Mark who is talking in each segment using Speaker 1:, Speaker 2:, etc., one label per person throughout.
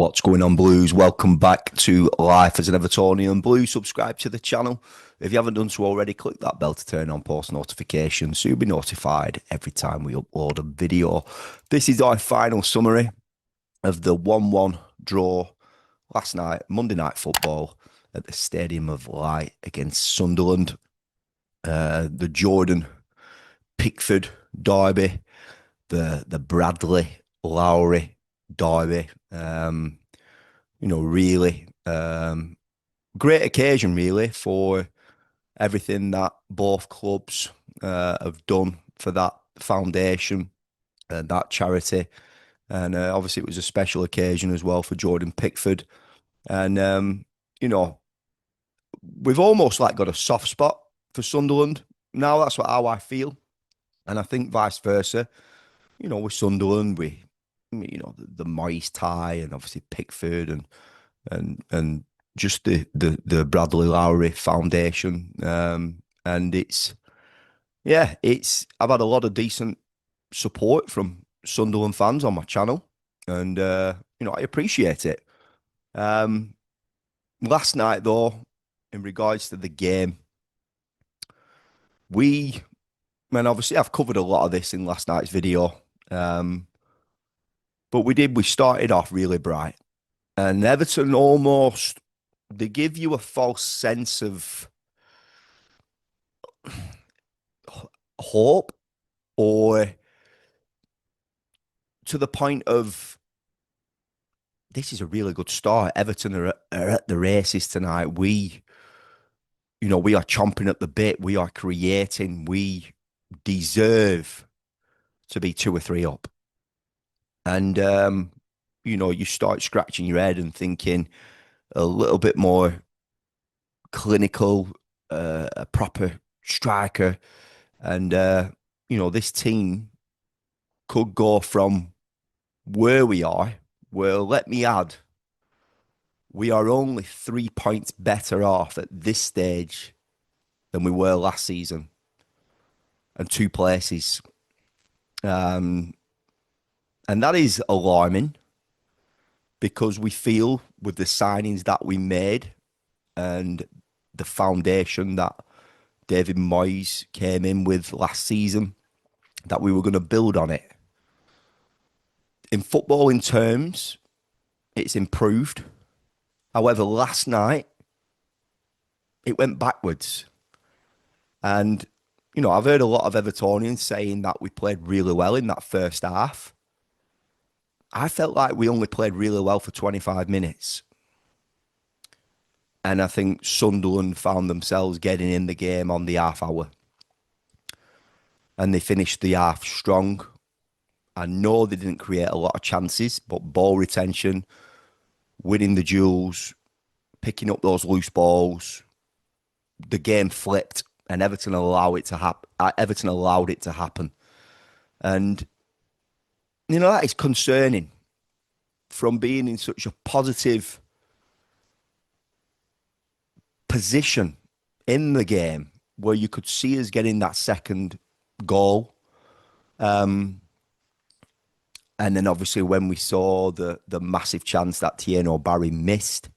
Speaker 1: What's going on, Blues? Welcome back to Life as an Evertonian. Blues, subscribe to the channel. If you haven't done so already, click that bell to turn on post notifications so you'll be notified every time we upload a video. This is our final summary of the 1-1 draw last night, Monday Night Football at the Stadium of Light against Sunderland. The Jordan Pickford derby, the Bradley Lowry derby. Really great occasion, really, for everything that both clubs have done for that foundation and that charity. And obviously, it was a special occasion as well for Jordan Pickford. And, we've almost like got a soft spot for Sunderland now. That's how I feel. And I think vice versa. With Sunderland, the Moyes tie and obviously Pickford and just the Bradley Lowry Foundation. And I've had a lot of decent support from Sunderland fans on my channel, and I appreciate it. Last night, though, in regards to the game, obviously I've covered a lot of this in last night's video. But we started off really bright. And Everton they give you a false sense of hope, or to the point of, this is a really good start. Everton are at the races tonight. We are chomping at the bit. We are creating. We deserve to be 2 or 3 up. And, you start scratching your head and thinking a little bit more clinical, a proper striker. And, this team could go from where we are. Well, let me add, we are only 3 points better off at this stage than we were last season, and 2 places. And that is alarming, because we feel with the signings that we made and the foundation that David Moyes came in with last season, that we were going to build on it. In footballing terms, it's improved. However, last night, it went backwards. And, I've heard a lot of Evertonians saying that we played really well in that first half. I felt like we only played really well for 25 minutes. And I think Sunderland found themselves getting in the game on the half hour. And they finished the half strong. I know they didn't create a lot of chances, but ball retention, winning the duels, picking up those loose balls, the game flipped, and Everton allowed it to happen. And that is concerning, from being in such a positive position in the game where you could see us getting that second goal. And then obviously when we saw the massive chance that Tieno Barry missed,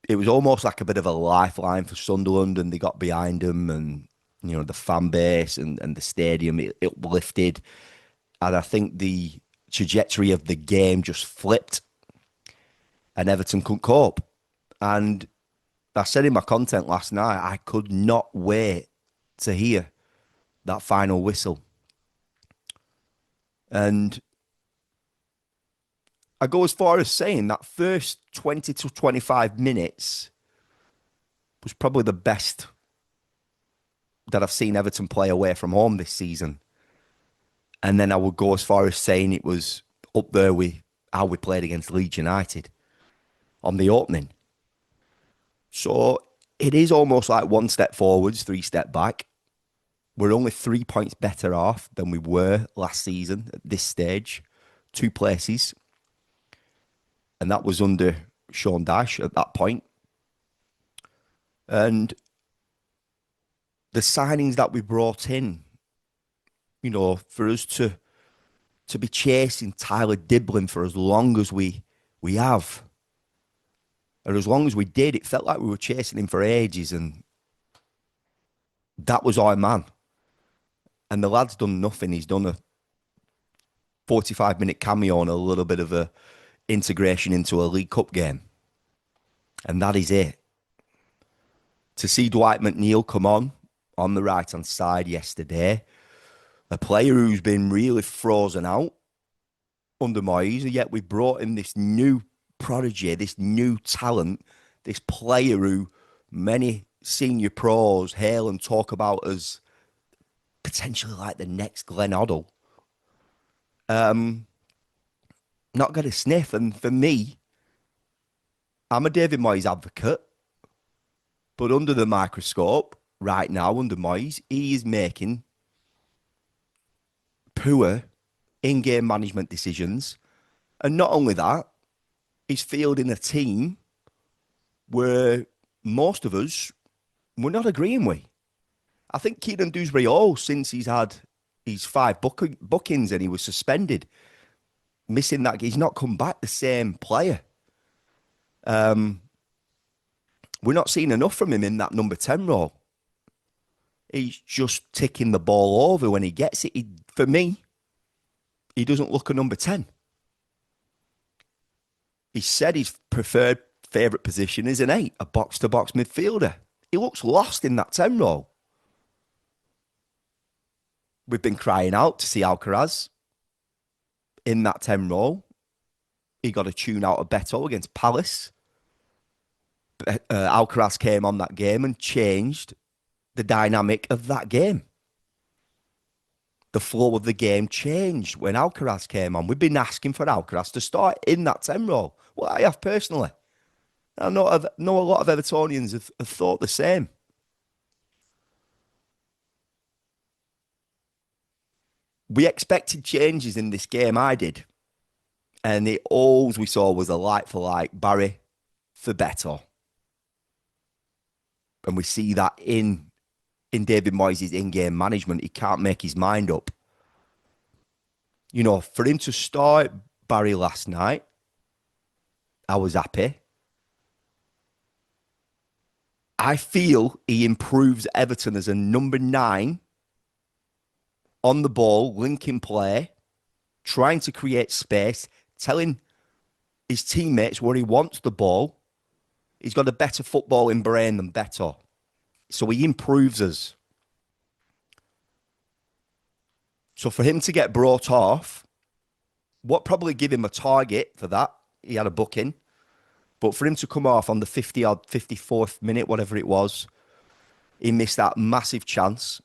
Speaker 1: it was almost like a bit of a lifeline for Sunderland, and they got behind them, and the fan base and the stadium, it uplifted. And I think the trajectory of the game just flipped, and Everton couldn't cope. And I said in my content last night, I could not wait to hear that final whistle. And I go as far as saying that first 20 to 25 minutes was probably the best that I've seen Everton play away from home this season. And then I would go as far as saying it was up there with how we played against Leeds United on the opening. So it is almost like 1 step forwards, 3 step back. We're only 3 points better off than we were last season at this stage. 2 places. And that was under Sean Dyche at that point. And the signings that we brought in, for us to to be chasing Tyler Dibling for as long as we have. And as long as we did, it felt like we were chasing him for ages, and that was our man. And the lad's done nothing. He's done a 45-minute cameo and a little bit of a integration into a League Cup game. And that is it. To see Dwight McNeil come on the right-hand side yesterday, a player who's been really frozen out under Moyes, yet we brought in this new prodigy, this new talent, this player who many senior pros hail and talk about as potentially like the next Glenn Hoddle. Not got a sniff. And for me, I'm a David Moyes advocate, but under the microscope right now, under Moyes, he is making poor in-game management decisions. And not only that, he's fielding a team where most of us were not agreeing with. I think Kieran Dewsbury-Hall, since he's had his 5 bookings and he was suspended, missing that, he's not come back the same player. We're not seeing enough from him in that number 10 role. He's just ticking the ball over when he gets it. For me, he doesn't look a number 10. He said his preferred favourite position is an 8, a box-to-box midfielder. He looks lost in that 10 role. We've been crying out to see Alcaraz in that 10 role. He got a tune out of Beto against Palace. Alcaraz came on that game and changed the dynamic of that game. The flow of the game changed when Alcaraz came on. We've been asking for Alcaraz to start in that 10 role. Well, I have personally. I know a lot of Evertonians have thought the same. We expected changes in this game, I did. And all we saw was a like-for-like Barry for Beto. And we see that in David Moyes' in-game management. He can't make his mind up. You know, for him to start Barry last night, I was happy. I feel he improves Everton as a number 9 on the ball, linking play, trying to create space, telling his teammates where he wants the ball. He's got a better footballing brain than Beto. So he improves us. So for him to get brought off, what probably give him a target for that, he had a booking, but for him to come off on the 54th minute, whatever it was, he missed that massive chance.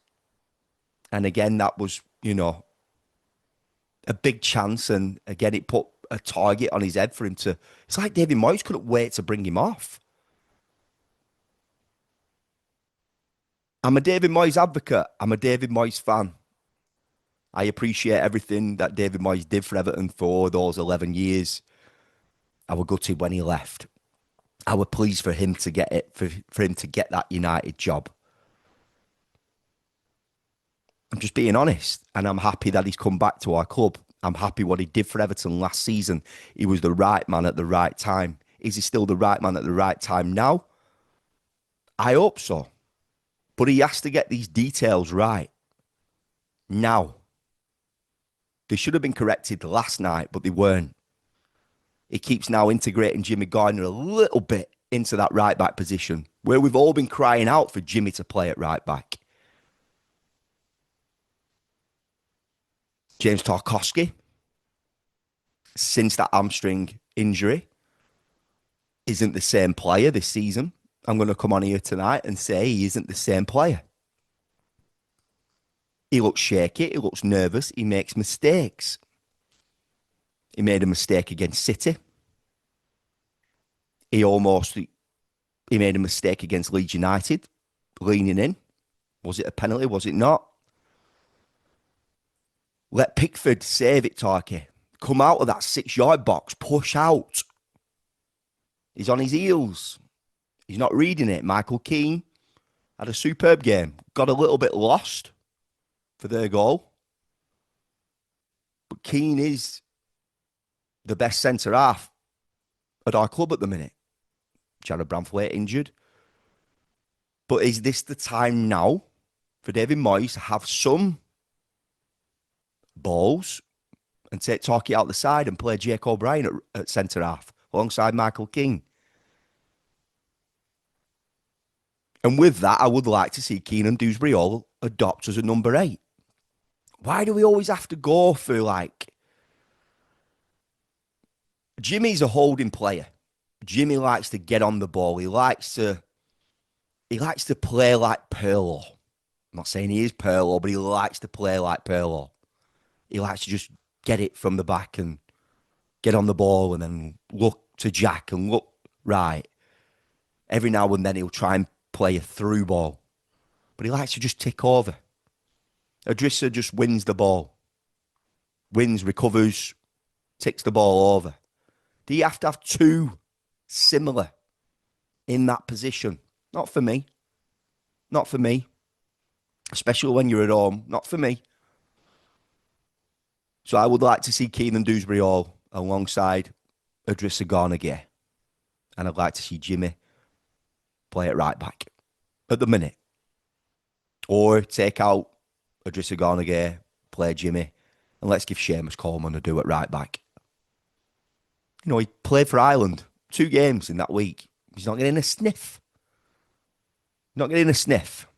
Speaker 1: And again, that was, you know, a big chance. And again, it put a target on his head for him to... It's like David Moyes couldn't wait to bring him off. I'm a David Moyes advocate. I'm a David Moyes fan. I appreciate everything that David Moyes did for Everton for those 11 years. I was gutted when he left. I was pleased for him to get it, for him to get that United job. I'm just being honest, and I'm happy that he's come back to our club. I'm happy what he did for Everton last season. He was the right man at the right time. Is he still the right man at the right time now? I hope so. But he has to get these details right now. They should have been corrected last night, but they weren't. He keeps now integrating Jimmy Gardner a little bit into that right-back position, where we've all been crying out for Jimmy to play at right-back. James Tarkowski, since that hamstring injury, isn't the same player this season. I'm going to come on here tonight and say he isn't the same player. He looks shaky. He looks nervous. He makes mistakes. He made a mistake against City. He made a mistake against Leeds United, leaning in. Was it a penalty? Was it not? Let Pickford save it, Tarky. Come out of that 6-yard box. Push out. He's on his heels. He's not reading it. Michael Keane had a superb game. Got a little bit lost for their goal. But Keane is the best centre half at our club at the minute. Jared Branthwaite injured. But is this the time now for David Moyes to have some balls and take Torquay out the side and play Jake O'Brien at centre half alongside Michael King? And with that, I would like to see Keenan Dewsbury-Hall adopt as a number 8. Why do we always have to go for like... Jimmy's a holding player. Jimmy likes to get on the ball. He likes to play like Pirlo. I'm not saying he is Pirlo, but he likes to play like Pirlo. He likes to just get it from the back and get on the ball and then look to Jack and look right. Every now and then he'll try and play a through ball, but he likes to just tick over. Idrissa just wins the ball. Wins, recovers, ticks the ball over. Do you have to have two similar in that position? Not for me. Not for me. Especially when you're at home. Not for me. So I would like to see Keenan Dewsbury-Hall alongside Idrissa Gana. And I'd like to see Jimmy play it right back at the minute. Or take out Idrissa Gana, play Jimmy, and let's give Seamus Coleman a do at right back. You know, he played for Ireland 2 games in that week. He's not getting a sniff. Not getting a sniff.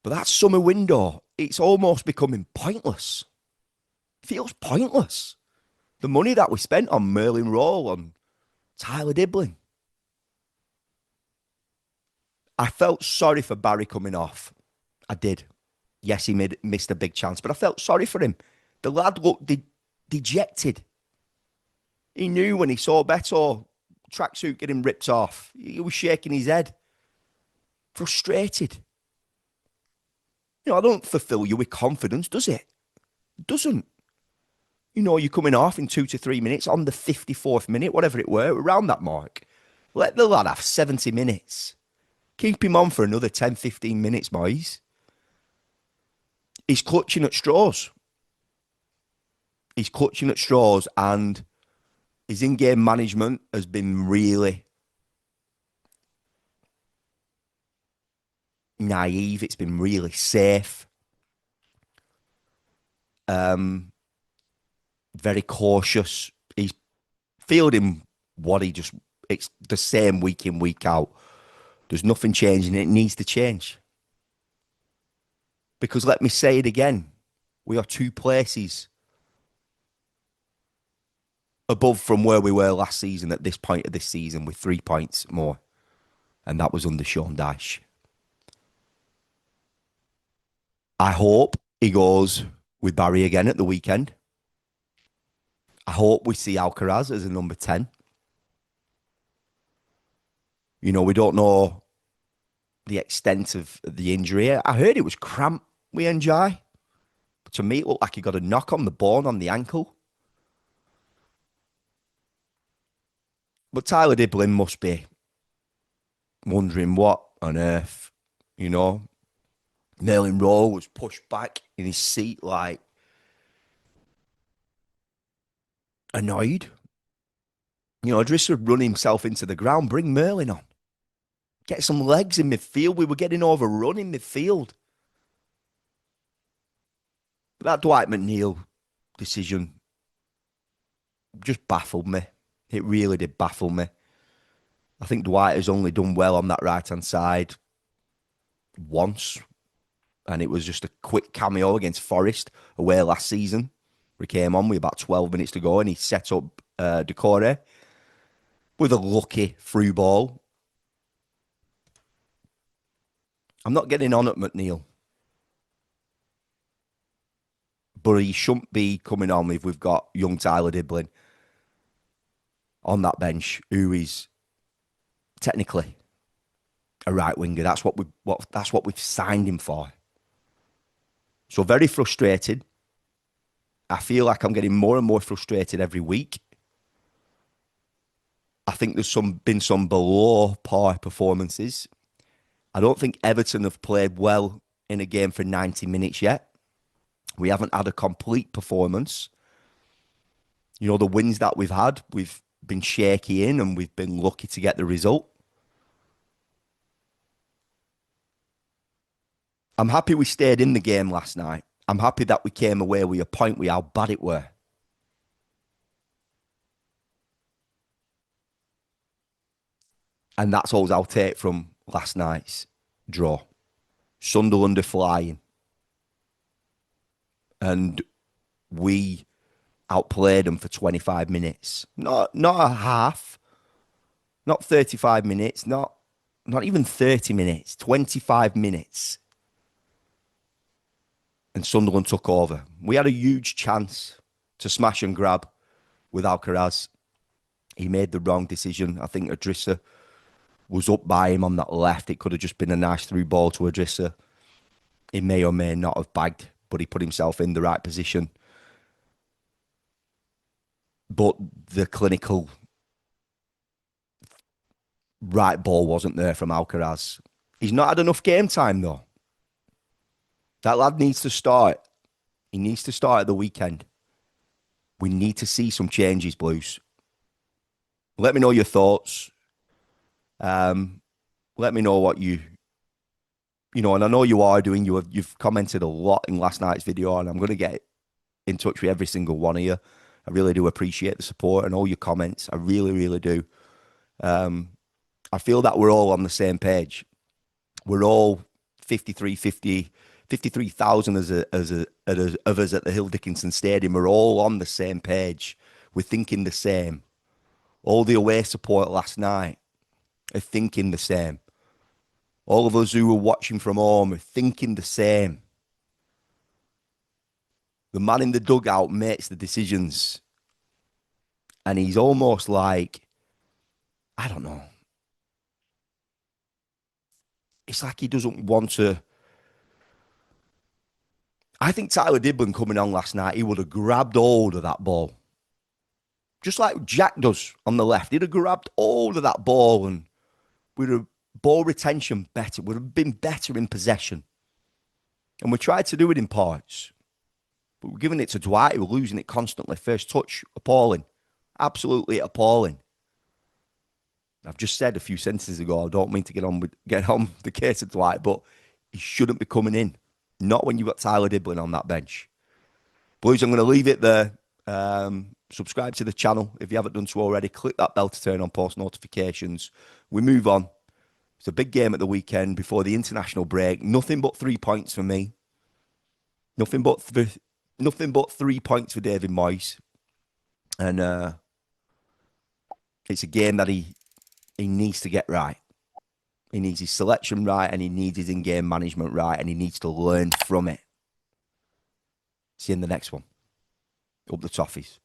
Speaker 1: But that summer window, it's almost becoming pointless. Feels pointless. The money that we spent on Merlin Roll, on Tyler Dibling. I felt sorry for Barry coming off. I did. Yes, he missed a big chance, but I felt sorry for him. The lad looked dejected. He knew when he saw Beto tracksuit getting ripped off. He was shaking his head. Frustrated. You know, I don't fulfill you with confidence, does it? It doesn't. You know, you're coming off in 2 to 3 minutes on the 54th minute, whatever it were, around that mark. Let the lad have 70 minutes. Keep him on for another 10, 15 minutes, Moyes. He's clutching at straws. He's clutching at straws, and his in-game management has been really naive. It's been really safe. Very cautious. He's fielding what it's the same week in, week out. There's nothing changing. It needs to change. Because let me say it again. We are 2 places above from where we were last season at this point of this season with 3 points more. And that was under Sean Dyche. I hope he goes with Barry again at the weekend. I hope we see Alcaraz as a number 10. You know, we don't know the extent of the injury. I heard it was cramp with NJ. But to me, it looked like he got a knock on the bone on the ankle. But Tyler Dibling must be wondering what on earth, you know. Merlin Rowe was pushed back in his seat like annoyed. You know, Idrissa would run himself into the ground, bring Merlin on. Get some legs in midfield. We were getting overrun in midfield. But that Dwight McNeil decision just baffled me. It really did baffle me. I think Dwight has only done well on that right-hand side once. And it was just a quick cameo against Forest away last season. We came on with about 12 minutes to go and he set up Decore with a lucky through ball. I'm not getting on at McNeil. But he shouldn't be coming on if we've got young Tyler Dibling on that bench, who is technically a right winger. That's what we've signed him for. So very frustrated. I feel like I'm getting more and more frustrated every week. I think there's been some below par performances. I don't think Everton have played well in a game for 90 minutes yet. We haven't had a complete performance. You know, the wins that we've had, we've been shaky in and we've been lucky to get the result. I'm happy we stayed in the game last night. I'm happy that we came away with a point with how bad it were. And that's all I'll take from last night's draw. Sunderland are flying. And we outplayed them for 25 minutes. Not a half, not 35 minutes, not even 30 minutes, 25 minutes. And Sunderland took over. We had a huge chance to smash and grab with Alcaraz. He made the wrong decision. I think Adrissa was up by him on that left. It could have just been a nice through ball to Adrissa. He may or may not have bagged, but he put himself in the right position. But the clinical right ball wasn't there from Alcaraz. He's not had enough game time, though. That lad needs to start. He needs to start at the weekend. We need to see some changes, Blues. Let me know your thoughts. Let me know what you know, and I know you are doing. You've commented a lot in last night's video, and I'm going to get in touch with every single one of you. I really do appreciate the support and all your comments. I really, really do. I feel that we're all on the same page. We're all 53,000 of us at the Hill Dickinson Stadium. We're all on the same page. We're thinking the same. All the away support last night are thinking the same. All of us who were watching from home are thinking the same. The man in the dugout makes the decisions. And he's almost like, I don't know. It's like he doesn't want to. I think Tyler Dibling coming on last night, he would have grabbed hold of that ball. Just like Jack does on the left. He'd have grabbed hold of that ball and we'd have ball retention better. Would have been better in possession. And we tried to do it in parts. But we're giving it to Dwight, we're losing it constantly. First touch, appalling. Absolutely appalling. I've just said a few sentences ago, I don't mean to get on the case of Dwight, but he shouldn't be coming in. Not when you've got Tyler Dibling on that bench. Boys, I'm going to leave it there. Subscribe to the channel if you haven't done so already. Click that bell to turn on post notifications. We move on. It's a big game at the weekend before the international break. Nothing but 3 points for me. Nothing but 3 points for David Moyes. And it's a game that he needs to get right. He needs his selection right and he needs his in-game management right and he needs to learn from it. See you in the next one. Up the toffees.